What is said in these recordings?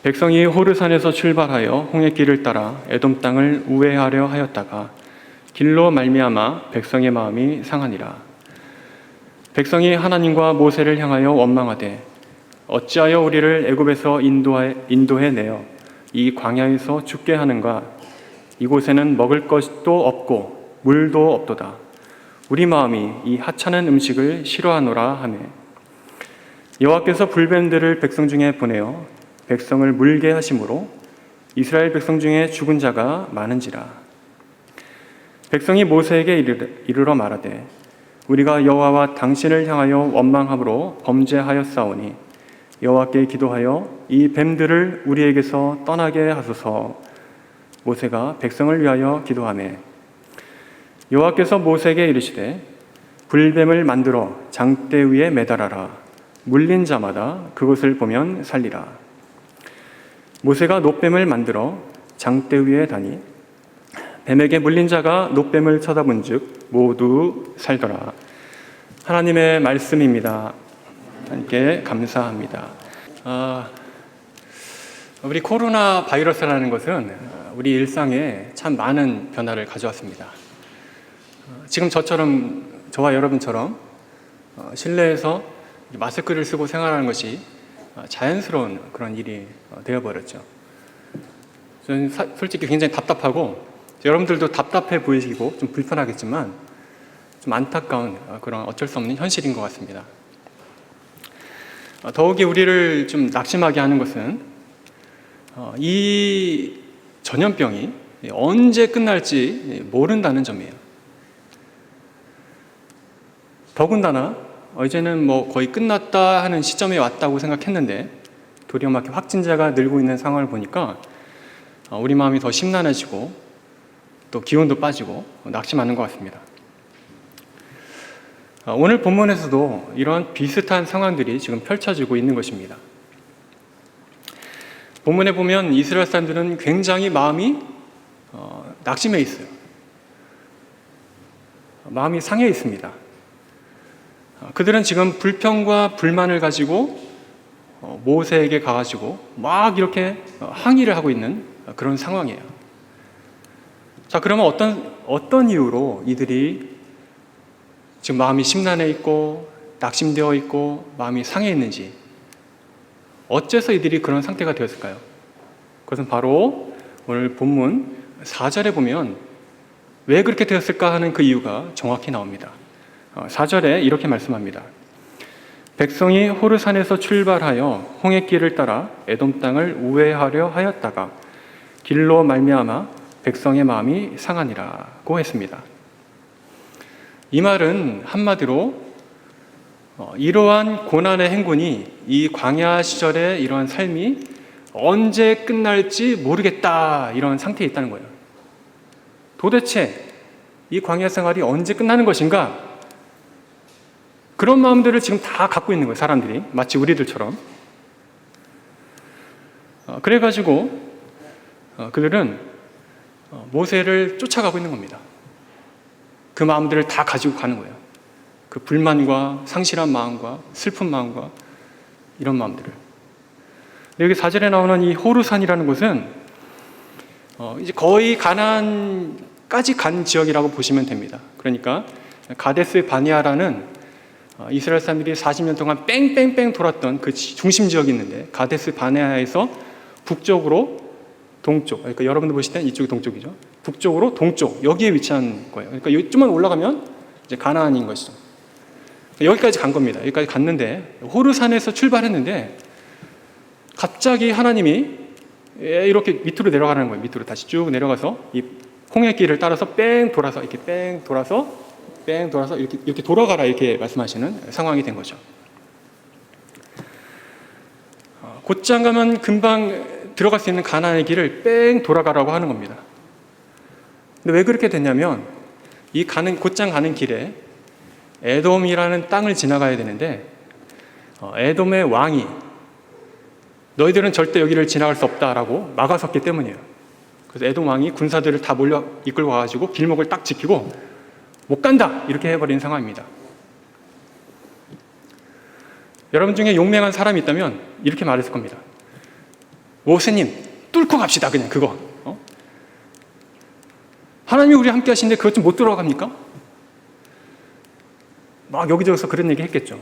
백성이 호르산에서 출발하여 홍해길을 따라 에돔 땅을 우회하려 하였다가 길로 말미암아 백성의 마음이 상하니라. 백성이 하나님과 모세를 향하여 원망하되 어찌하여 우리를 애굽에서 인도해 내어 이 광야에서 죽게 하는가? 이곳에는 먹을 것도 없고 물도 없도다. 우리 마음이 이 하찮은 음식을 싫어하노라 하매 여호와께서 불뱀들을 백성 중에 보내어 백성을 물게 하심으로 이스라엘 백성 중에 죽은 자가 많은지라. 백성이 모세에게 이르러 말하되 우리가 여호와와 당신을 향하여 원망함으로 범죄하였사오니 여호와께 기도하여 이 뱀들을 우리에게서 떠나게 하소서. 모세가 백성을 위하여 기도하매 여호와께서 모세에게 이르시되 불뱀을 만들어 장대 위에 매달아라. 물린 자마다 그것을 보면 살리라. 모세가 놋뱀을 만들어 장대 위에 다니 뱀에게 물린 자가 놋뱀을 쳐다본즉 모두 살더라. 하나님의 말씀입니다. 하나님께 감사합니다. 우리 코로나 바이러스라는 것은 우리 일상에 참 많은 변화를 가져왔습니다. 지금 저와 여러분처럼 실내에서 마스크를 쓰고 생활하는 것이 자연스러운 그런 일이 되어버렸죠. 저는 솔직히 굉장히 답답하고 여러분들도 답답해 보이시고 좀 불편하겠지만 좀 안타까운 그런 어쩔 수 없는 현실인 것 같습니다. 더욱이 우리를 좀 낙심하게 하는 것은 이 전염병이 언제 끝날지 모른다는 점이에요. 더군다나 이제는 거의 끝났다 하는 시점에 왔다고 생각했는데 도리어 막 확진자가 늘고 있는 상황을 보니까 우리 마음이 더 심란해지고 또 기운도 빠지고 낙심하는 것 같습니다. 오늘 본문에서도 이런 비슷한 상황들이 지금 펼쳐지고 있는 것입니다. 본문에 보면 이스라엘 사람들은 굉장히 마음이 낙심해 있어요. 마음이 상해 있습니다. 그들은 지금 불평과 불만을 가지고 모세에게 가가지고 막 이렇게 항의를 하고 있는 그런 상황이에요. 자, 그러면 어떤 이유로 이들이 지금 마음이 심란해 있고 낙심되어 있고 마음이 상해 있는지, 어째서 이들이 그런 상태가 되었을까요? 그것은 바로 오늘 본문 4절에 보면 왜 그렇게 되었을까 하는 그 이유가 정확히 나옵니다. 4절에 이렇게 말씀합니다. 백성이 호르산에서 출발하여 홍해길을 따라 에돔 땅을 우회하려 하였다가 길로 말미암아 백성의 마음이 상하니라고 했습니다. 이 말은 한마디로 이러한 고난의 행군이, 이 광야 시절의 이러한 삶이 언제 끝날지 모르겠다, 이런 상태에 있다는 거예요. 도대체 이 광야 생활이 언제 끝나는 것인가? 그런 마음들을 지금 다 갖고 있는 거예요, 사람들이. 마치 우리들처럼. 그래가지고 그들은 모세를 쫓아가고 있는 겁니다. 그 마음들을 다 가지고 가는 거예요. 그 불만과 상실한 마음과 슬픈 마음과 이런 마음들을. 여기 4절에 나오는 이 호르산이라는 곳은 이제 거의 가나안까지 간 지역이라고 보시면 됩니다. 그러니까 가데스 바네아라는 이스라엘 사람들이 40년 동안 뺑뺑뺑 돌았던 그 중심 지역이 있는데, 가데스 바네아에서 북쪽으로 동쪽, 그러니까 여러분들 보실 때는 이쪽이 동쪽이죠. 북쪽으로 동쪽, 여기에 위치한 거예요. 그러니까 좀만 올라가면 이제 가나안인 것이죠. 여기까지 간 겁니다. 여기까지 갔는데 호르산에서 출발했는데 갑자기 하나님이 이렇게 밑으로 내려가는 거예요. 밑으로 다시 쭉 내려가서 이 홍해길을 따라서 뺑 돌아서 이렇게 뺑 돌아서 이렇게 돌아가라, 이렇게 말씀하시는 상황이 된 거죠. 곧장 가면 금방 들어갈 수 있는 가나안의 길을 뺑 돌아가라고 하는 겁니다. 근데 왜 그렇게 됐냐면 곧장 가는 길에 에돔이라는 땅을 지나가야 되는데 에돔의 왕이 너희들은 절대 여기를 지나갈 수 없다라고 막아섰기 때문이에요. 그래서 에돔 왕이 군사들을 다 이끌고 와가지고 길목을 딱 지키고 못 간다, 이렇게 해버린 상황입니다. 여러분 중에 용맹한 사람이 있다면 이렇게 말했을 겁니다. 모세님 뚫고 갑시다. 그냥 그거. 하나님이 우리 함께 하시는데 그것 좀 못 들어갑니까? 막 여기저기서 그런 얘기 했겠죠.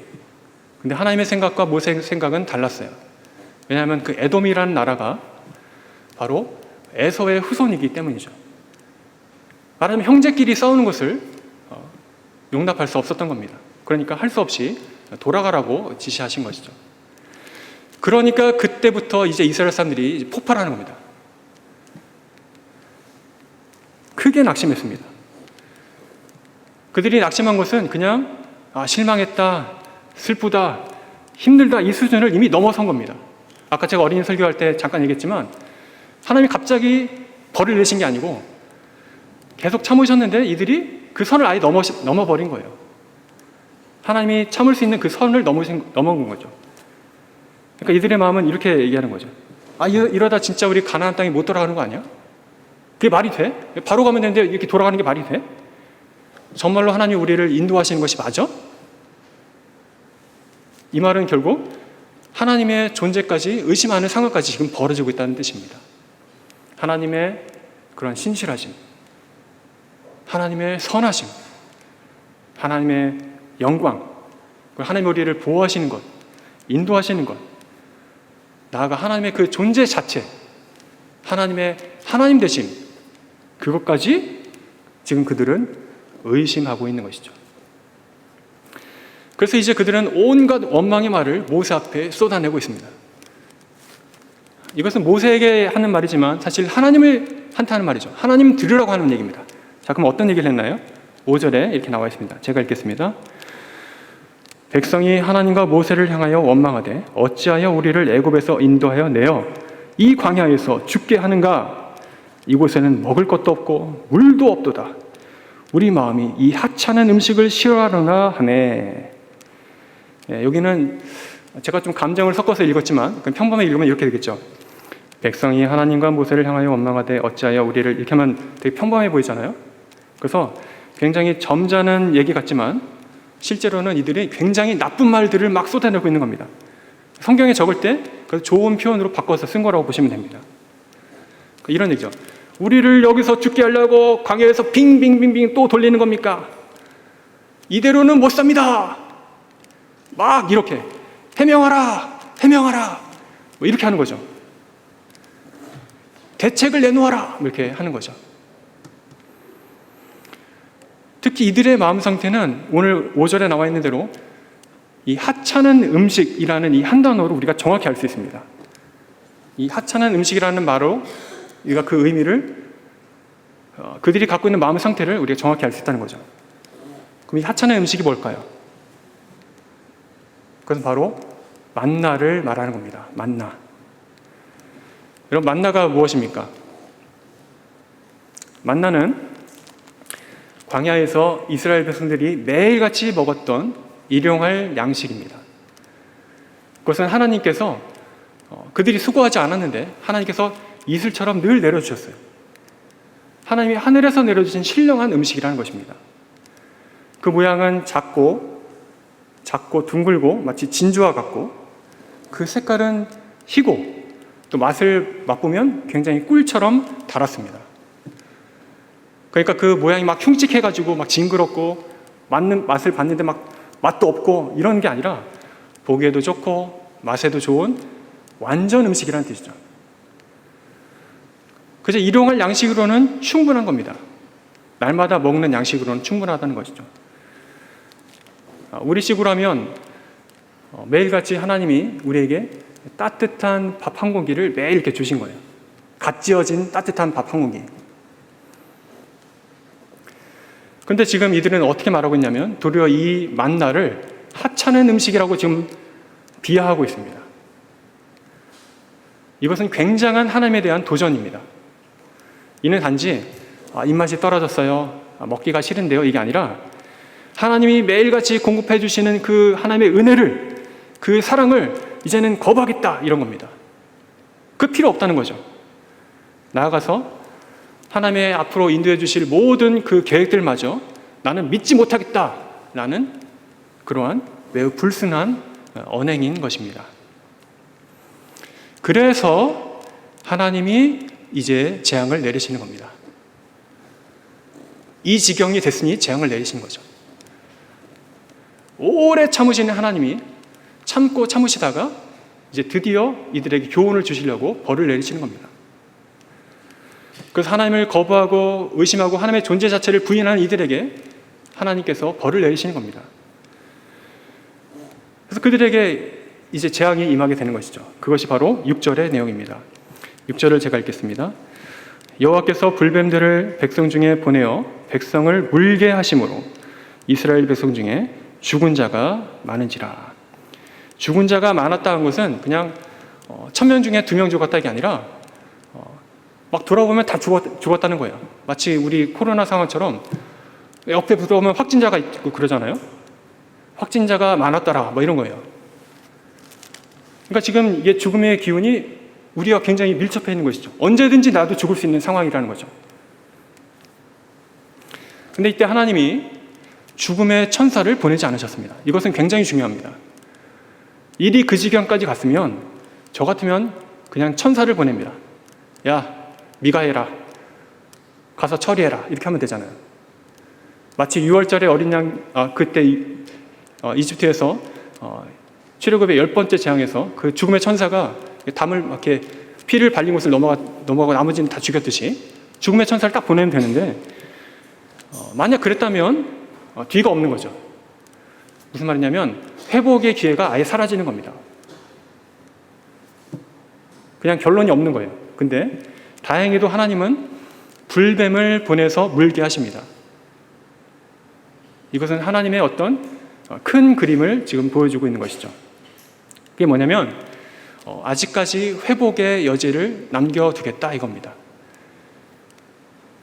근데 하나님의 생각과 모세의 생각은 달랐어요. 왜냐하면 그 에돔이라는 나라가 바로 에서의 후손이기 때문이죠. 말하자면 형제끼리 싸우는 것을 용납할 수 없었던 겁니다. 그러니까 할 수 없이 돌아가라고 지시하신 것이죠. 그러니까 그때부터 이제 이스라엘 사람들이 폭발하는 겁니다. 크게 낙심했습니다. 그들이 낙심한 것은 그냥 실망했다, 슬프다, 힘들다 이 수준을 이미 넘어선 겁니다. 아까 제가 어린이 설교할 때 잠깐 얘기했지만 하나님이 갑자기 벌을 내신 게 아니고 계속 참으셨는데 이들이 그 선을 아예 넘어버린 거예요. 하나님이 참을 수 있는 그 선을 넘어간 거죠. 그러니까 이들의 마음은 이렇게 얘기하는 거죠. 이러다 진짜 우리 가나안 땅에 못 돌아가는 거 아니야? 그게 말이 돼? 바로 가면 되는데 이렇게 돌아가는 게 말이 돼? 정말로 하나님이 우리를 인도하시는 것이 맞아? 이 말은 결국 하나님의 존재까지 의심하는 상황까지 지금 벌어지고 있다는 뜻입니다. 하나님의 그런 신실하심, 하나님의 선하심, 하나님의 영광, 하나님이 우리를 보호하시는 것, 인도하시는 것, 나아가 하나님의 그 존재 자체, 하나님의 하나님 되심, 그것까지 지금 그들은 의심하고 있는 것이죠. 그래서 이제 그들은 온갖 원망의 말을 모세 앞에 쏟아내고 있습니다. 이것은 모세에게 하는 말이지만 사실 하나님을 한테하는 말이죠. 하나님 들으라고 하는 얘기입니다. 자, 그럼 어떤 얘기를 했나요? 5절에 이렇게 나와 있습니다. 제가 읽겠습니다. 백성이 하나님과 모세를 향하여 원망하되 어찌하여 우리를 애굽에서 인도하여 내어 이 광야에서 죽게 하는가? 이곳에는 먹을 것도 없고 물도 없도다. 우리 마음이 이 하찮은 음식을 싫어하려나 하네. 여기는 제가 좀 감정을 섞어서 읽었지만 평범하게 읽으면 이렇게 되겠죠. 백성이 하나님과 모세를 향하여 원망하되 어찌하여 우리를, 이렇게 하면 되게 평범해 보이잖아요. 그래서 굉장히 점잖은 얘기 같지만 실제로는 이들이 굉장히 나쁜 말들을 막 쏟아내고 있는 겁니다. 성경에 적을 때 좋은 표현으로 바꿔서 쓴 거라고 보시면 됩니다. 이런 얘기죠. 우리를 여기서 죽게 하려고 광야에서 빙빙빙빙 또 돌리는 겁니까? 이대로는 못 삽니다. 막 이렇게 해명하라, 해명하라, 뭐 이렇게 하는 거죠. 대책을 내놓아라, 이렇게 하는 거죠. 특히 이들의 마음 상태는 오늘 5절에 나와 있는 대로 이 하찮은 음식이라는 이 한 단어로 우리가 정확히 알 수 있습니다. 이 하찮은 음식이라는 말로 우리가 그 의미를, 그들이 갖고 있는 마음 상태를 우리가 정확히 알 수 있다는 거죠. 그럼 이 하찮은 음식이 뭘까요? 그것은 바로 만나를 말하는 겁니다. 만나. 여러분, 만나가 무엇입니까? 만나는 광야에서 이스라엘 백성들이 매일같이 먹었던 일용할 양식입니다. 그것은 하나님께서 그들이 수고하지 않았는데 하나님께서 이슬처럼 늘 내려주셨어요. 하나님이 하늘에서 내려주신 신령한 음식이라는 것입니다. 그 모양은 작고 둥글고 마치 진주와 같고 그 색깔은 희고 또 맛을 맛보면 굉장히 꿀처럼 달았습니다. 그러니까 그 모양이 막 흉측해가지고 막 징그럽고 맛을 봤는데 막 맛도 없고 이런 게 아니라 보기에도 좋고 맛에도 좋은 완전 음식이라는 뜻이죠. 그래서 일용할 양식으로는 충분한 겁니다. 날마다 먹는 양식으로는 충분하다는 것이죠. 우리식으로 하면 매일같이 하나님이 우리에게 따뜻한 밥 한 공기를 매일 이렇게 주신 거예요. 갓 지어진 따뜻한 밥 한 공기. 그런데 지금 이들은 어떻게 말하고 있냐면 도리어 이 만나를 하찮은 음식이라고 지금 비하하고 있습니다. 이것은 굉장한 하나님에 대한 도전입니다. 이는 단지 입맛이 떨어졌어요, 먹기가 싫은데요, 이게 아니라 하나님이 매일같이 공급해 주시는 그 하나님의 은혜를, 그 사랑을 이제는 거부하겠다, 이런 겁니다. 그 필요 없다는 거죠. 나아가서 하나님의 앞으로 인도해 주실 모든 그 계획들마저 나는 믿지 못하겠다라는 그러한 매우 불순한 언행인 것입니다. 그래서 하나님이 이제 재앙을 내리시는 겁니다. 이 지경이 됐으니 재앙을 내리시는 거죠. 오래 참으시는 하나님이 참고 참으시다가 이제 드디어 이들에게 교훈을 주시려고 벌을 내리시는 겁니다. 그래서 하나님을 거부하고 의심하고 하나님의 존재 자체를 부인하는 이들에게 하나님께서 벌을 내리시는 겁니다. 그래서 그들에게 이제 재앙이 임하게 되는 것이죠. 그것이 바로 6절의 내용입니다. 6절을 제가 읽겠습니다. 여호와께서 불뱀들을 백성 중에 보내어 백성을 물게 하심으로 이스라엘 백성 중에 죽은 자가 많은지라. 죽은 자가 많았다는 것은 그냥 1000명 중에 2명 죽었다 이게 아니라 막 돌아보면 다 죽었다는 거예요. 마치 우리 코로나 상황처럼 옆에 들어오면 확진자가 있고 그러잖아요. 확진자가 많았더라 뭐 이런 거예요. 그러니까 지금 이게 죽음의 기운이 우리와 굉장히 밀접해 있는 것이죠. 언제든지 나도 죽을 수 있는 상황이라는 거죠. 근데 이때 하나님이 죽음의 천사를 보내지 않으셨습니다. 이것은 굉장히 중요합니다. 일이 그 지경까지 갔으면 저 같으면 그냥 천사를 보냅니다. 야, 미가엘아, 가서 처리해라. 이렇게 하면 되잖아요. 마치 6월절에 어린 양, 그때 이집트에서 출애굽의 10번째 재앙에서 그 죽음의 천사가 담을 이렇게 피를 발린 곳을 넘어가고 나머지는 다 죽였듯이 죽음의 천사를 딱 보내면 되는데 만약 그랬다면 뒤가 없는 거죠. 무슨 말이냐면 회복의 기회가 아예 사라지는 겁니다. 그냥 결론이 없는 거예요. 근데 다행히도 하나님은 불뱀을 보내서 물게 하십니다. 이것은 하나님의 어떤 큰 그림을 지금 보여주고 있는 것이죠. 그게 뭐냐면 아직까지 회복의 여지를 남겨두겠다 이겁니다.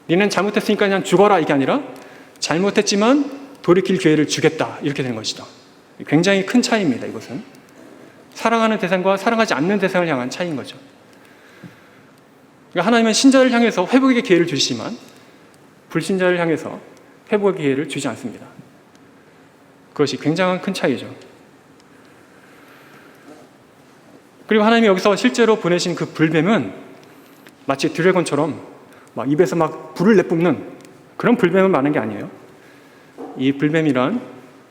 니는 잘못했으니까 그냥 죽어라 이게 아니라 잘못했지만 돌이킬 기회를 주겠다 이렇게 되는 것이죠. 굉장히 큰 차이입니다. 이것은 사랑하는 대상과 사랑하지 않는 대상을 향한 차이인 거죠. 그러니까 하나님은 신자를 향해서 회복의 기회를 주시지만 불신자를 향해서 회복의 기회를 주지 않습니다. 그것이 굉장한 큰 차이죠. 그리고 하나님이 여기서 실제로 보내신 그 불뱀은 마치 드래곤처럼 막 입에서 막 불을 내뿜는 그런 불뱀을 말하는 게 아니에요. 이 불뱀이란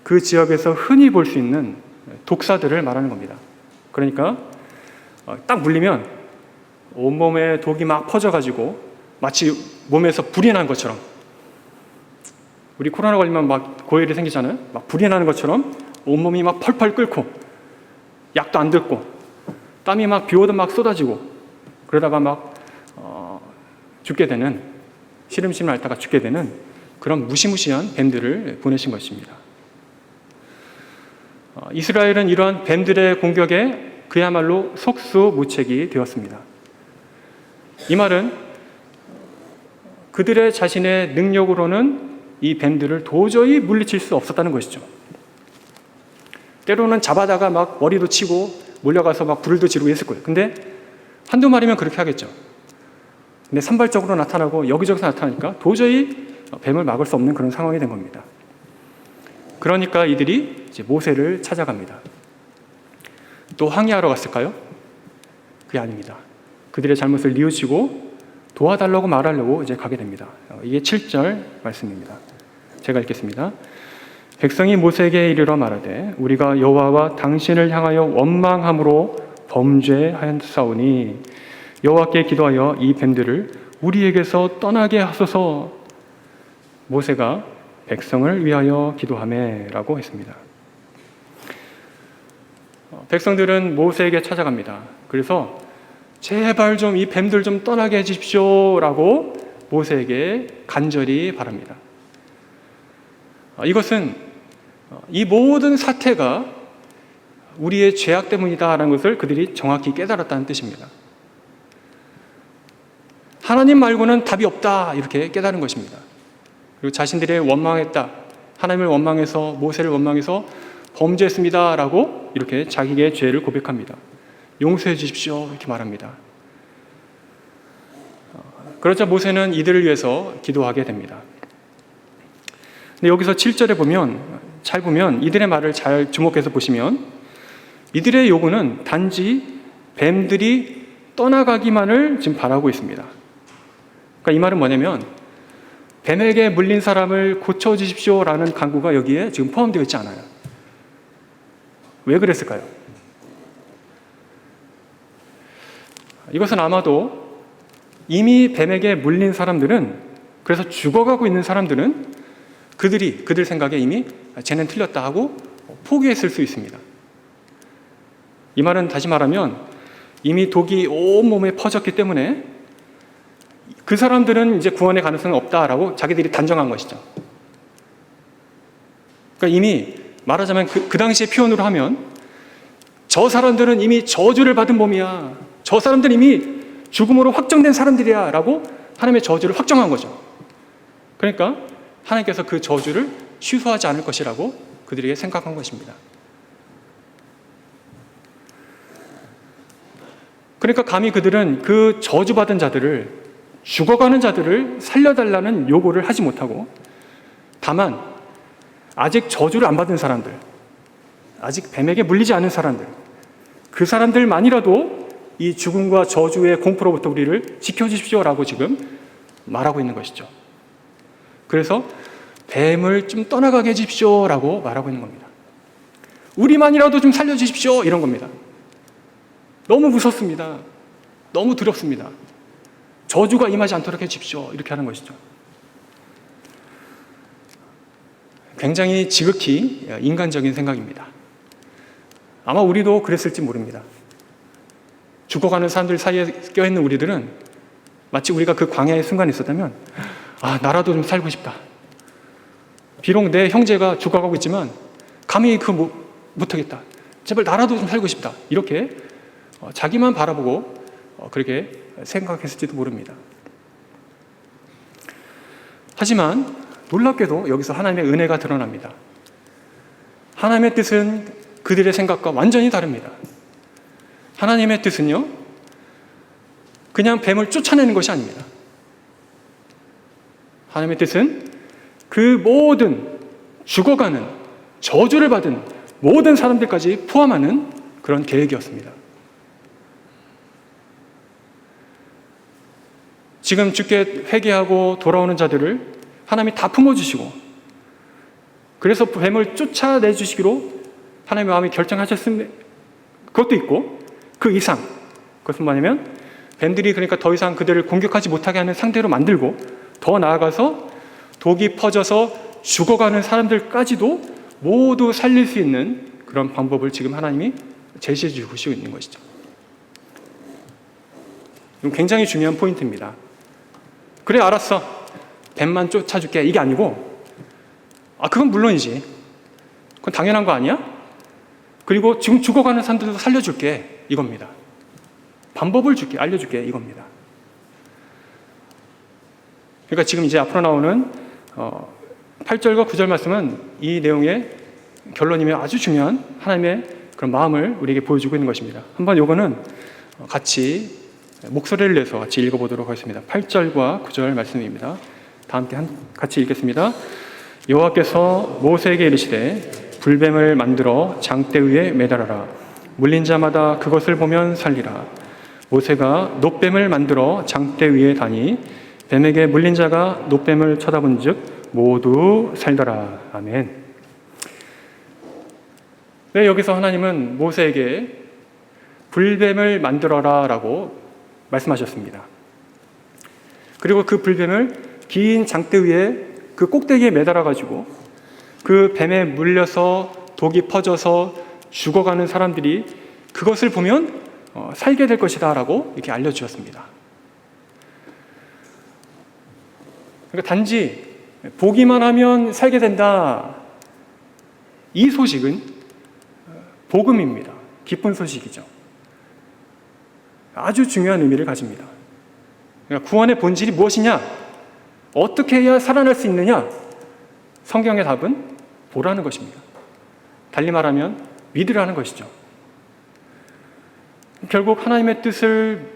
그 지역에서 흔히 볼 수 있는 독사들을 말하는 겁니다. 그러니까 딱 물리면 온몸에 독이 막 퍼져가지고 마치 몸에서 불이 난 것처럼, 우리 코로나 걸리면 막 고열이 생기잖아요. 막 불이 나는 것처럼 온몸이 막 펄펄 끓고 약도 안 듣고 땀이 막 비 오듯 막 쏟아지고 그러다가 막 죽게 되는, 시름시름 앓다가 죽게 되는 그런 무시무시한 뱀들을 보내신 것입니다. 이스라엘은 이러한 뱀들의 공격에 그야말로 속수무책이 되었습니다. 이 말은 그들의 자신의 능력으로는 이 뱀들을 도저히 물리칠 수 없었다는 것이죠. 때로는 잡아다가 막 머리도 치고 몰려가서 막 불도 지르고 했을 거예요. 근데 한두 마리면 그렇게 하겠죠. 근데 산발적으로 나타나고 여기저기서 나타나니까 도저히 뱀을 막을 수 없는 그런 상황이 된 겁니다. 그러니까 이들이 이제 모세를 찾아갑니다. 또 항의하러 갔을까요? 그게 아닙니다. 그들의 잘못을 뉘우치고 도와달라고 말하려고 이제 가게 됩니다. 이게 7절 말씀입니다. 제가 읽겠습니다. 백성이 모세에게 이르러 말하되 우리가 여호와와 당신을 향하여 원망함으로 범죄하였사오니 여호와께 기도하여 이 뱀들을 우리에게서 떠나게 하소서. 모세가 백성을 위하여 기도하매라고 했습니다. 백성들은 모세에게 찾아갑니다. 그래서 제발 좀 이 뱀들 좀 떠나게 해주십시오라고 모세에게 간절히 바랍니다. 이것은 이 모든 사태가 우리의 죄악 때문이다라는 것을 그들이 정확히 깨달았다는 뜻입니다. 하나님 말고는 답이 없다 이렇게 깨달은 것입니다. 그리고 자신들이 원망했다, 하나님을 원망해서 모세를 원망해서 범죄했습니다라고 이렇게 자기의 죄를 고백합니다. 용서해 주십시오 이렇게 말합니다. 그러자 모세는 이들을 위해서 기도하게 됩니다. 근데 여기서 7절에 보면, 잘 보면 이들의 말을 잘 주목해서 보시면 이들의 요구는 단지 뱀들이 떠나가기만을 지금 바라고 있습니다. 그러니까 이 말은 뭐냐면 뱀에게 물린 사람을 고쳐주십시오라는 간구가 여기에 지금 포함되어 있지 않아요. 왜 그랬을까요? 이것은 아마도 이미 뱀에게 물린 사람들은, 그래서 죽어가고 있는 사람들은 그들 생각에 이미 쟤는 틀렸다 하고 포기했을 수 있습니다. 이 말은 다시 말하면 이미 독이 온몸에 퍼졌기 때문에 그 사람들은 이제 구원의 가능성이 없다라고 자기들이 단정한 것이죠. 그러니까 이미 말하자면 그 당시의 표현으로 하면 저 사람들은 이미 저주를 받은 몸이야. 저 사람들은 이미 죽음으로 확정된 사람들이야 라고 하나님의 저주를 확정한 거죠. 그러니까 하나님께서 그 저주를 취소하지 않을 것이라고 그들에게 생각한 것입니다. 그러니까 감히 그들은 그 저주받은 자들을, 죽어가는 자들을 살려달라는 요구를 하지 못하고 다만 아직 저주를 안 받은 사람들, 아직 뱀에게 물리지 않은 사람들, 그 사람들만이라도 이 죽음과 저주의 공포로부터 우리를 지켜주십시오라고 지금 말하고 있는 것이죠. 그래서 뱀을 좀 떠나가게 해주십시오라고 말하고 있는 겁니다. 우리만이라도 좀 살려주십시오 이런 겁니다. 너무 무섭습니다. 너무 두렵습니다. 저주가 임하지 않도록 해주십시오 이렇게 하는 것이죠. 굉장히 지극히 인간적인 생각입니다. 아마 우리도 그랬을지 모릅니다. 죽어가는 사람들 사이에 껴있는 우리들은 마치 우리가 그 광야의 순간에 있었다면 나라도 좀 살고 싶다. 비록 내 형제가 죽어가고 있지만 감히 못하겠다. 제발 나라도 좀 살고 싶다. 이렇게 자기만 바라보고 그렇게 생각했을지도 모릅니다. 하지만 놀랍게도 여기서 하나님의 은혜가 드러납니다. 하나님의 뜻은 그들의 생각과 완전히 다릅니다. 하나님의 뜻은요, 그냥 뱀을 쫓아내는 것이 아닙니다. 하나님의 뜻은 그 모든 죽어가는, 저주를 받은 모든 사람들까지 포함하는 그런 계획이었습니다. 지금 주께 회개하고 돌아오는 자들을 하나님이 다 품어주시고, 그래서 뱀을 쫓아내주시기로 하나님의 마음이 결정하셨음에 그것도 있고, 그 이상, 그것은 뭐냐면 뱀들이 그러니까 더 이상 그들을 공격하지 못하게 하는 상태로 만들고, 더 나아가서 독이 퍼져서 죽어가는 사람들까지도 모두 살릴 수 있는 그런 방법을 지금 하나님이 제시해 주시고 있는 것이죠. 이건 굉장히 중요한 포인트입니다. 그래, 알았어. 뱀만 쫓아줄게. 이게 아니고, 그건 물론이지. 그건 당연한 거 아니야? 그리고 지금 죽어가는 사람들도 살려줄게. 이겁니다. 방법을 줄게, 알려줄게. 이겁니다. 그러니까 지금 이제 앞으로 나오는 8절과 9절 말씀은 이 내용의 결론이며 아주 중요한 하나님의 그런 마음을 우리에게 보여주고 있는 것입니다. 한번 요거는 같이 목소리를 내서 같이 읽어보도록 하겠습니다. 8절과 9절 말씀입니다. 다 함께 같이 읽겠습니다. 여호와께서 모세에게 이르시되 불뱀을 만들어 장대 위에 매달아라. 물린 자마다 그것을 보면 살리라. 모세가 놋뱀을 만들어 장대 위에 다니 뱀에게 물린 자가 놋뱀을 쳐다본 즉 모두 살더라. 아멘. 네, 여기서 하나님은 모세에게 불뱀을 만들어라 라고 말씀하셨습니다. 그리고 그 불뱀을 긴 장대 위에 그 꼭대기에 매달아가지고 그 뱀에 물려서 독이 퍼져서 죽어가는 사람들이 그것을 보면 살게 될 것이다 라고 이렇게 알려주셨습니다. 그러니까 단지 보기만 하면 살게 된다. 이 소식은 복음입니다. 기쁜 소식이죠. 아주 중요한 의미를 가집니다. 그러니까 구원의 본질이 무엇이냐? 어떻게 해야 살아날 수 있느냐? 성경의 답은 보라는 것입니다. 달리 말하면 믿으라는 것이죠. 결국 하나님의 뜻을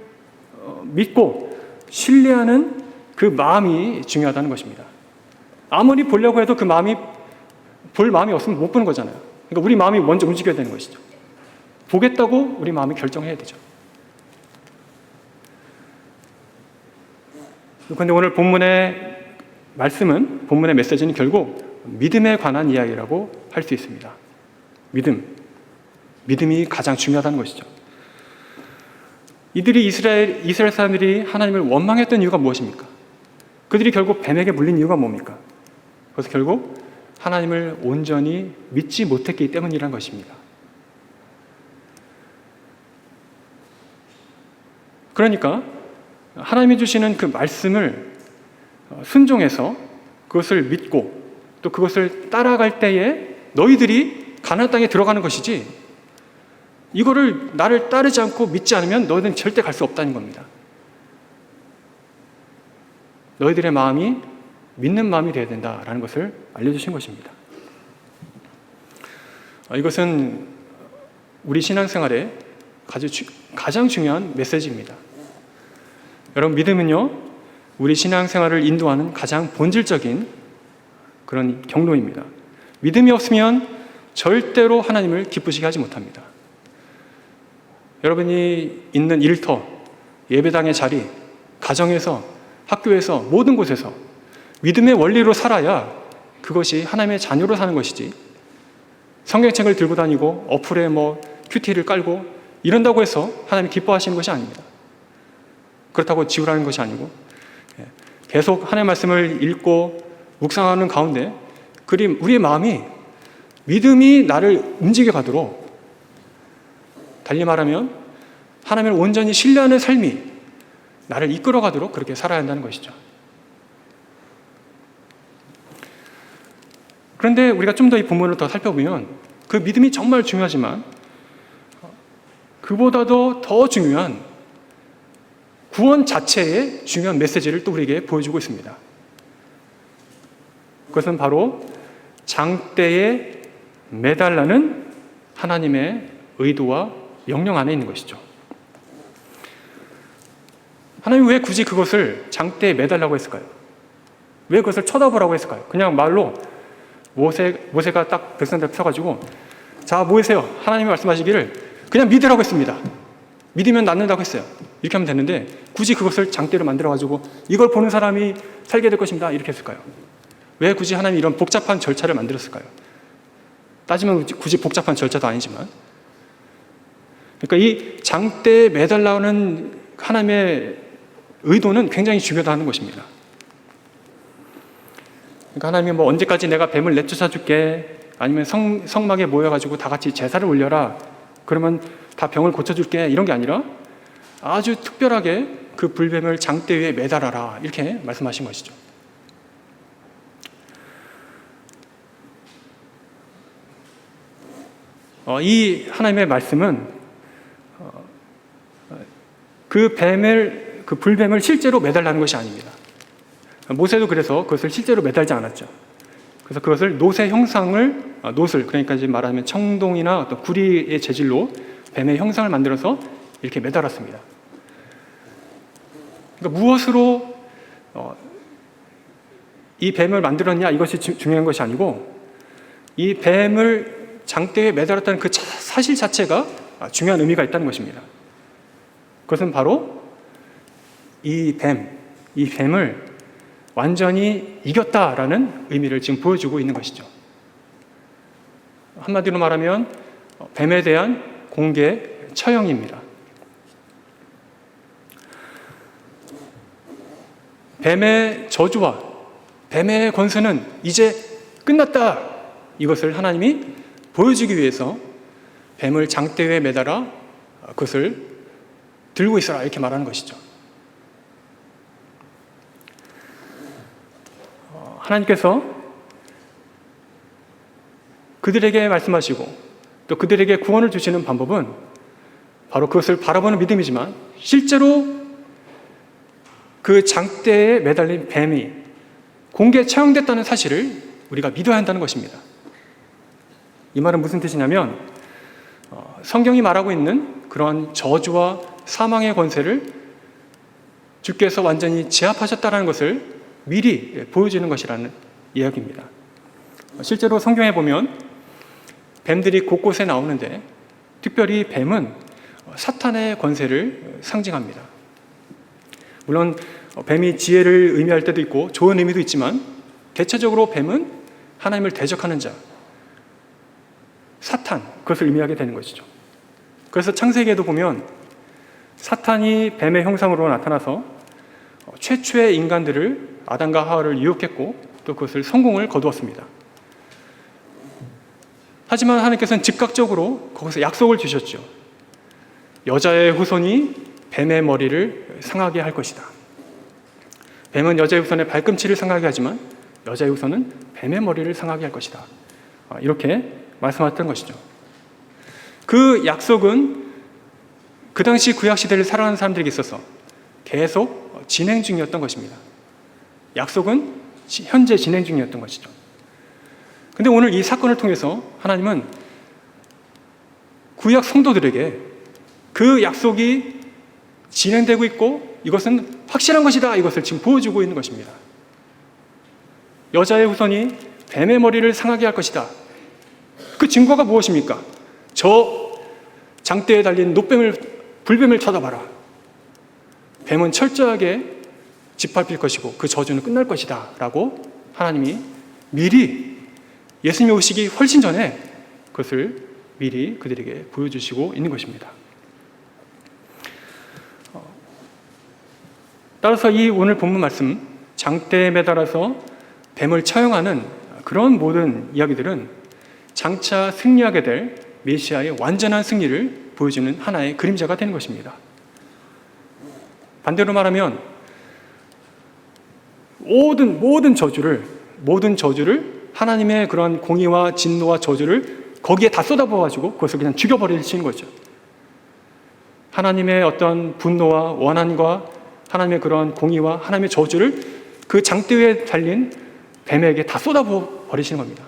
믿고 신뢰하는 그 마음이 중요하다는 것입니다. 아무리 보려고 해도 그 마음이 볼 마음이 없으면 못 보는 거잖아요. 그러니까 우리 마음이 먼저 움직여야 되는 것이죠. 보겠다고 우리 마음이 결정해야 되죠. 그런데 오늘 본문의 말씀은, 본문의 메시지는 결국 믿음에 관한 이야기라고 할 수 있습니다. 믿음이 가장 중요하다는 것이죠. 이스라엘 사람들이 하나님을 원망했던 이유가 무엇입니까? 그들이 결국 뱀에게 물린 이유가 뭡니까? 그래서 결국 하나님을 온전히 믿지 못했기 때문이라는 것입니다. 그러니까 하나님이 주시는 그 말씀을 순종해서 그것을 믿고 또 그것을 따라갈 때에 너희들이 가나안 땅에 들어가는 것이지, 이거를 나를 따르지 않고 믿지 않으면 너희들은 절대 갈 수 없다는 겁니다. 너희들의 마음이 믿는 마음이 되어야 된다라는 것을 알려주신 것입니다. 이것은 우리 신앙생활에 가장 중요한 메시지입니다. 여러분, 믿음은요, 우리 신앙생활을 인도하는 가장 본질적인 그런 경로입니다. 믿음이 없으면 절대로 하나님을 기쁘시게 하지 못합니다. 여러분이 있는 일터, 예배당의 자리, 가정에서, 학교에서, 모든 곳에서 믿음의 원리로 살아야 그것이 하나님의 자녀로 사는 것이지, 성경책을 들고 다니고 어플에 큐티를 깔고 이런다고 해서 하나님이 기뻐하시는 것이 아닙니다. 그렇다고 지우라는 것이 아니고, 계속 하나님의 말씀을 읽고 묵상하는 가운데 우리의 마음이 믿음이 나를 움직여 가도록, 달리 말하면 하나님을 온전히 신뢰하는 삶이 나를 이끌어 가도록 그렇게 살아야 한다는 것이죠. 그런데 우리가 좀 더 이 본문을 더 살펴보면 그 믿음이 정말 중요하지만 그보다도 더 중요한 구원 자체의 중요한 메시지를 또 우리에게 보여주고 있습니다. 그것은 바로 장대에 매달라는 하나님의 의도와 명령 안에 있는 것이죠. 하나님이 왜 굳이 그것을 장대에 매달라고 했을까요? 왜 그것을 쳐다보라고 했을까요? 그냥 말로 모세가 딱 백성들 펴가지고, 자, 모이세요. 하나님이 말씀하시기를 그냥 믿으라고 했습니다. 믿으면 낫는다고 했어요. 이렇게 하면 되는데 굳이 그것을 장대로 만들어가지고 이걸 보는 사람이 살게 될 것입니다, 이렇게 했을까요? 왜 굳이 하나님이 이런 복잡한 절차를 만들었을까요? 따지면 굳이 복잡한 절차도 아니지만, 그러니까 이 장대에 매달라는 하나님의 의도는 굉장히 중요하다는 것입니다. 그러니까 하나님이 언제까지 내가 뱀을 내쫓아 줄게, 아니면 성막에 모여가지고 다 같이 제사를 올려라, 그러면 다 병을 고쳐줄게, 이런 게 아니라 아주 특별하게 그 불뱀을 장대 위에 매달아라, 이렇게 말씀하신 것이죠. 이 하나님의 말씀은 그 불뱀을 실제로 매달라는 것이 아닙니다. 모세도 그래서 그것을 실제로 매달지 않았죠. 그래서 그것을 노새 형상을, 노슬, 그러니까 이제 말하면 청동이나 어떤 구리의 재질로 뱀의 형상을 만들어서 이렇게 매달았습니다. 그러니까 무엇으로 이 뱀을 만들었냐, 이것이 중요한 것이 아니고, 이 뱀을 장대에 매달았다는 그 사실 자체가 중요한 의미가 있다는 것입니다. 그것은 바로 이 뱀을 완전히 이겼다라는 의미를 지금 보여주고 있는 것이죠. 한마디로 말하면 뱀에 대한 공개 처형입니다. 뱀의 저주와 뱀의 권세는 이제 끝났다, 이것을 하나님이 보여주기 위해서 뱀을 장대 위에 매달아 그것을 들고 있어라, 이렇게 말하는 것이죠. 하나님께서 그들에게 말씀하시고 또 그들에게 구원을 주시는 방법은 바로 그것을 바라보는 믿음이지만, 실제로 그 장대에 매달린 뱀이 공개에 처형됐다는 사실을 우리가 믿어야 한다는 것입니다. 이 말은 무슨 뜻이냐면, 성경이 말하고 있는 그러한 저주와 사망의 권세를 주께서 완전히 제압하셨다는 것을 미리 보여주는 것이라는 이야기입니다. 실제로 성경에 보면 뱀들이 곳곳에 나오는데, 특별히 뱀은 사탄의 권세를 상징합니다. 물론 뱀이 지혜를 의미할 때도 있고 좋은 의미도 있지만 대체적으로 뱀은 하나님을 대적하는 자, 사탄, 그것을 의미하게 되는 것이죠. 그래서 창세기에도 보면 사탄이 뱀의 형상으로 나타나서 최초의 인간들을, 아담과 하와를 유혹했고 또 그것을 성공을 거두었습니다. 하지만 하나님께서는 즉각적으로 거기서 약속을 주셨죠. 여자의 후손이 뱀의 머리를 상하게 할 것이다. 뱀은 여자의 후손의 발꿈치를 상하게 하지만 여자의 후손은 뱀의 머리를 상하게 할 것이다. 이렇게 말씀하셨던 것이죠. 그 약속은 그 당시 구약시대를 살아가는 사람들에게 있어서 계속 진행 중이었던 것입니다. 약속은 현재 진행 중이었던 것이죠. 근데 오늘 이 사건을 통해서 하나님은 구약 성도들에게 그 약속이 진행되고 있고 이것은 확실한 것이다, 이것을 지금 보여주고 있는 것입니다. 여자의 후손이 뱀의 머리를 상하게 할 것이다. 그 증거가 무엇입니까? 저 장대에 달린 불뱀을 쳐다봐라. 뱀은 철저하게 짓밟힐 것이고 그 저주는 끝날 것이다 라고 하나님이 미리, 예수님이 오시기 훨씬 전에 그것을 미리 그들에게 보여주시고 있는 것입니다. 따라서 이 오늘 본문 말씀, 장대에 매달아서 뱀을 처형하는 그런 모든 이야기들은 장차 승리하게 될 메시아의 완전한 승리를 보여주는 하나의 그림자가 되는 것입니다. 반대로 말하면 모든 저주를 하나님의 그런 공의와 진노와 저주를 거기에 다 쏟아부어가지고 그것을 그냥 죽여버리시는 거죠. 하나님의 어떤 분노와 원한과 하나님의 그런 공의와 하나님의 저주를 그 장대 위에 달린 뱀에게 다 쏟아부어 버리시는 겁니다.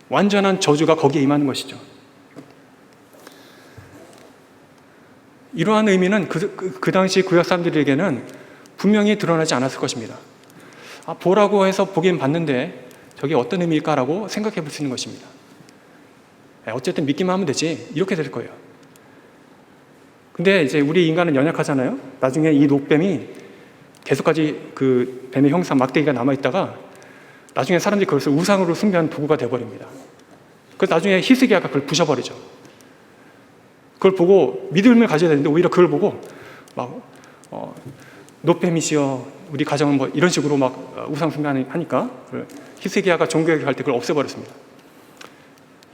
완전한 저주가 거기에 임하는 것이죠. 이러한 의미는 그 당시 구약 사람들에게는 분명히 드러나지 않았을 것입니다. 보라고 해서 보긴 봤는데 저게 어떤 의미일까라고 생각해 볼 수 있는 것입니다. 어쨌든 믿기만 하면 되지, 이렇게 될 거예요. 근데 이제 우리 인간은 연약하잖아요. 나중에 이 녹뱀이 계속까지 그 뱀의 형상 막대기가 남아있다가 나중에 사람들이 그것을 우상으로 숭배하는 도구가 되어버립니다. 그래서 나중에 히스기야가 그걸 부셔버리죠. 그걸 보고 믿음을 가져야 되는데 오히려 그걸 보고 막 노뱀이시여 우리 가정은 뭐 이런 식으로 막 우상 숭배하니까 히스기야가 종교개혁할 때 그걸 없애버렸습니다.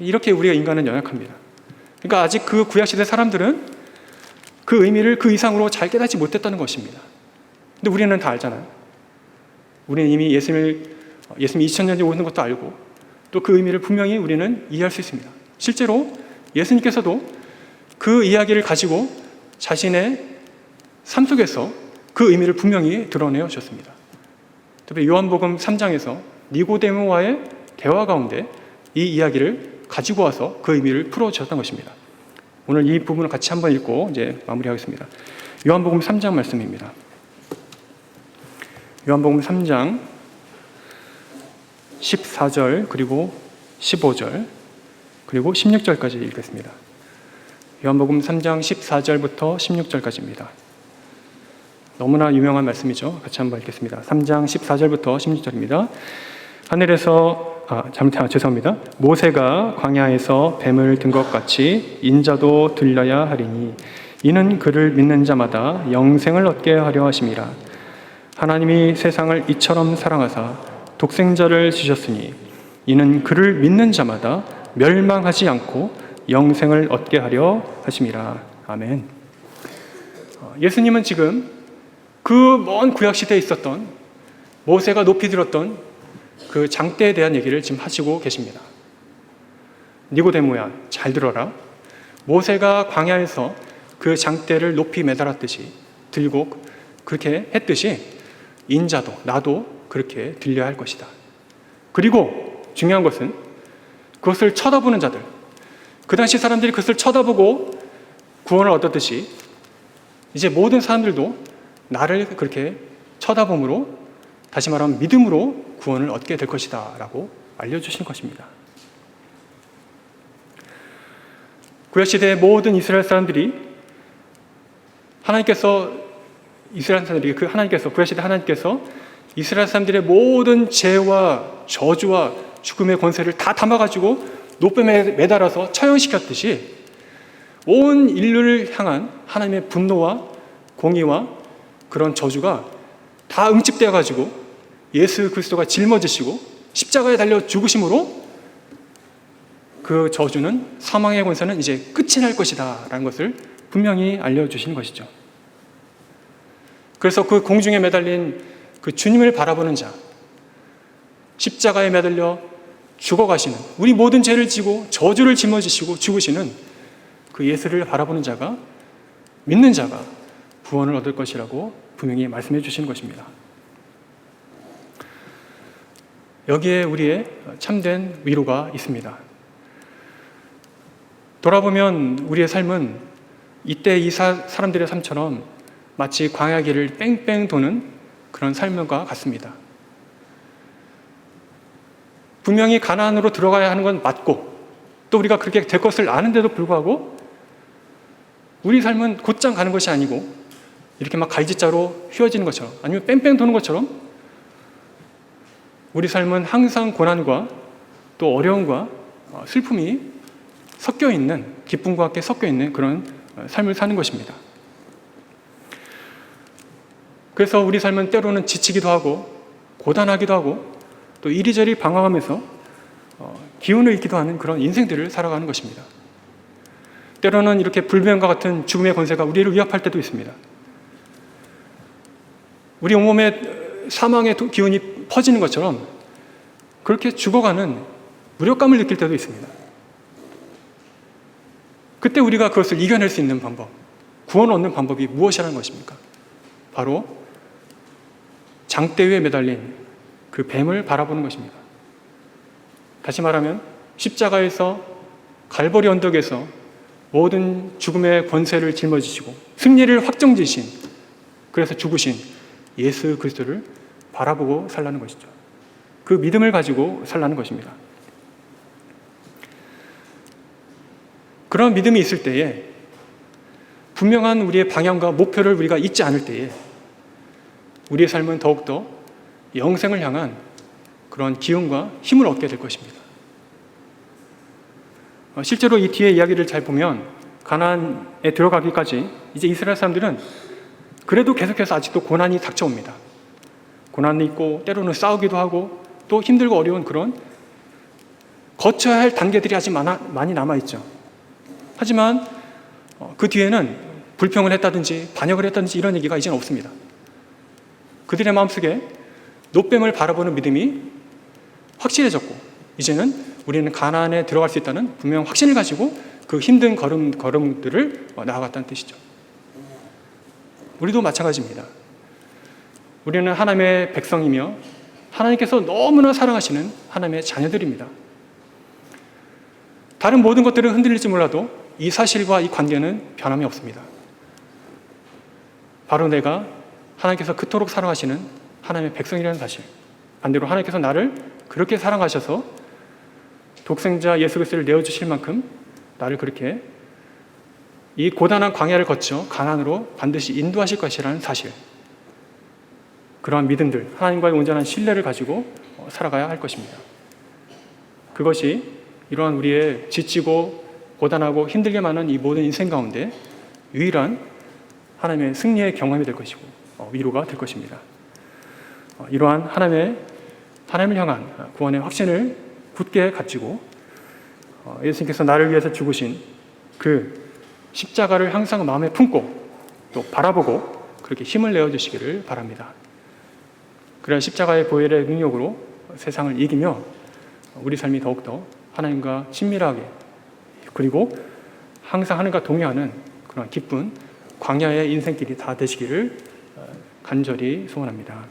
이렇게 우리가 인간은 연약합니다. 그러니까 아직 그 구약시대 사람들은 그 의미를 그 이상으로 잘 깨닫지 못했다는 것입니다. 근데 우리는 다 알잖아요. 우리는 이미 예수님이 2000년 전에 오는 것도 알고 또 그 의미를 분명히 우리는 이해할 수 있습니다. 실제로 예수님께서도 그 이야기를 가지고 자신의 삶 속에서 그 의미를 분명히 드러내어 주셨습니다. 특히 요한복음 3장에서 니고데모와의 대화 가운데 이 이야기를 가지고 와서 그 의미를 풀어주셨던 것입니다. 오늘 이 부분을 같이 한번 읽고 이제 마무리하겠습니다. 요한복음 3장 말씀입니다. 요한복음 3장 14절 그리고 15절 그리고 16절까지 읽겠습니다. 요한복음 3장 14절부터 16절까지입니다. 너무나 유명한 말씀이죠. 같이 한번 읽겠습니다. 3장 14절부터 16절입니다. 하늘에서 죄송합니다. 모세가 광야에서 뱀을 든 것 같이 인자도 들려야 하리니 이는 그를 믿는 자마다 영생을 얻게 하려 하심이라. 하나님이 세상을 이처럼 사랑하사 독생자를 주셨으니 이는 그를 믿는 자마다 멸망하지 않고 영생을 얻게 하려 하심이라. 아멘. 예수님은 지금 그 먼 구약시대에 있었던 모세가 높이 들었던 그 장대에 대한 얘기를 지금 하시고 계십니다. 니고데모야, 잘 들어라. 모세가 광야에서 그 장대를 높이 매달았듯이 들고 그렇게 했듯이 인자도 나도 그렇게 들려야 할 것이다. 그리고 중요한 것은 그것을 쳐다보는 자들, 그 당시 사람들이 그것을 쳐다보고 구원을 얻었듯이 이제 모든 사람들도 나를 그렇게 쳐다봄으로, 다시 말하면 믿음으로 구원을 얻게 될 것이다 라고 알려주신 것입니다. 구약시대의 모든 이스라엘 사람들이 하나님께서 이스라엘 사람들에게 그 하나님께서, 구약시대 하나님께서 이스라엘 사람들의 모든 죄와 저주와 죽음의 권세를 다 담아가지고 노뱀에 매달아서 처형시켰듯이 온 인류를 향한 하나님의 분노와 공의와 그런 저주가 다 응집되어 가지고 예수 그리스도가 짊어지시고 십자가에 달려 죽으심으로 그 저주는, 사망의 권세는 이제 끝이 날 것이다 라는 것을 분명히 알려주신 것이죠. 그래서 그 공중에 매달린 그 주님을 바라보는 자, 십자가에 매달려 죽어가시는, 우리 모든 죄를 지고 저주를 짊어지시고 죽으시는 그 예수를 바라보는 자가, 믿는 자가 구원을 얻을 것이라고 분명히 말씀해 주시는 것입니다. 여기에 우리의 참된 위로가 있습니다. 돌아보면 우리의 삶은 이때 이 사람들의 삶처럼 마치 광야길을 뺑뺑 도는 그런 삶과 같습니다. 분명히 가나안으로 들어가야 하는 건 맞고 또 우리가 그렇게 될 것을 아는데도 불구하고 우리 삶은 곧장 가는 것이 아니고 이렇게 막 갈지자로 휘어지는 것처럼, 아니면 뺑뺑 도는 것처럼 우리 삶은 항상 고난과 또 어려움과 슬픔이 섞여 있는, 기쁨과 함께 섞여 있는 그런 삶을 사는 것입니다. 그래서 우리 삶은 때로는 지치기도 하고 고단하기도 하고 또 이리저리 방황하면서 기운을 잃기도 하는 그런 인생들을 살아가는 것입니다. 때로는 이렇게 불변과 같은 죽음의 권세가 우리를 위협할 때도 있습니다. 우리 온몸에 사망의 기운이 퍼지는 것처럼 그렇게 죽어가는 무력감을 느낄 때도 있습니다. 그때 우리가 그것을 이겨낼 수 있는 방법, 구원을 얻는 방법이 무엇이라는 것입니까? 바로 장대 위에 매달린 그 뱀을 바라보는 것입니다. 다시 말하면 십자가에서, 갈보리 언덕에서 모든 죽음의 권세를 짊어지시고 승리를 확정지신, 그래서 죽으신 예수 그리스도를 바라보고 살라는 것이죠. 그 믿음을 가지고 살라는 것입니다. 그런 믿음이 있을 때에, 분명한 우리의 방향과 목표를 우리가 잊지 않을 때에 우리의 삶은 더욱더 영생을 향한 그런 기운과 힘을 얻게 될 것입니다. 실제로 이 뒤에 이야기를 잘 보면 가나안에 들어가기까지 이제 이스라엘 사람들은 그래도 계속해서 아직도 고난이 닥쳐옵니다. 고난이 있고 때로는 싸우기도 하고 또 힘들고 어려운 그런 거쳐야 할 단계들이 아직 많이 남아있죠. 하지만 그 뒤에는 불평을 했다든지 반역을 했다든지 이런 얘기가 이제는 없습니다. 그들의 마음속에 노뱀을 바라보는 믿음이 확실해졌고 이제는 우리는 가나안에 들어갈 수 있다는 분명한 확신을 가지고 그 힘든 걸음들을 나아갔다는 뜻이죠. 우리도 마찬가지입니다. 우리는 하나님의 백성이며 하나님께서 너무나 사랑하시는 하나님의 자녀들입니다. 다른 모든 것들은 흔들릴지 몰라도 이 사실과 이 관계는 변함이 없습니다. 바로 내가 하나님께서 그토록 사랑하시는 하나님의 백성이라는 사실, 반대로 하나님께서 나를 그렇게 사랑하셔서 독생자 예수 그리스도를 내어주실 만큼 나를 그렇게 이 고단한 광야를 거쳐 가나안으로 반드시 인도하실 것이라는 사실, 그러한 믿음들, 하나님과의 온전한 신뢰를 가지고 살아가야 할 것입니다. 그것이 이러한 우리의 지치고 고단하고 힘들게 많은 이 모든 인생 가운데 유일한 하나님의 승리의 경험이 될 것이고 위로가 될 것입니다. 이러한 하나님을 향한 구원의 확신을 굳게 가지고 예수님께서 나를 위해서 죽으신 그 십자가를 항상 마음에 품고 또 바라보고 그렇게 힘을 내어주시기를 바랍니다. 그래야 십자가의 보혈의 능력으로 세상을 이기며 우리 삶이 더욱더 하나님과 친밀하게, 그리고 항상 하나님과 동행하는 그런 기쁜 광야의 인생길이 다 되시기를 간절히 소원합니다.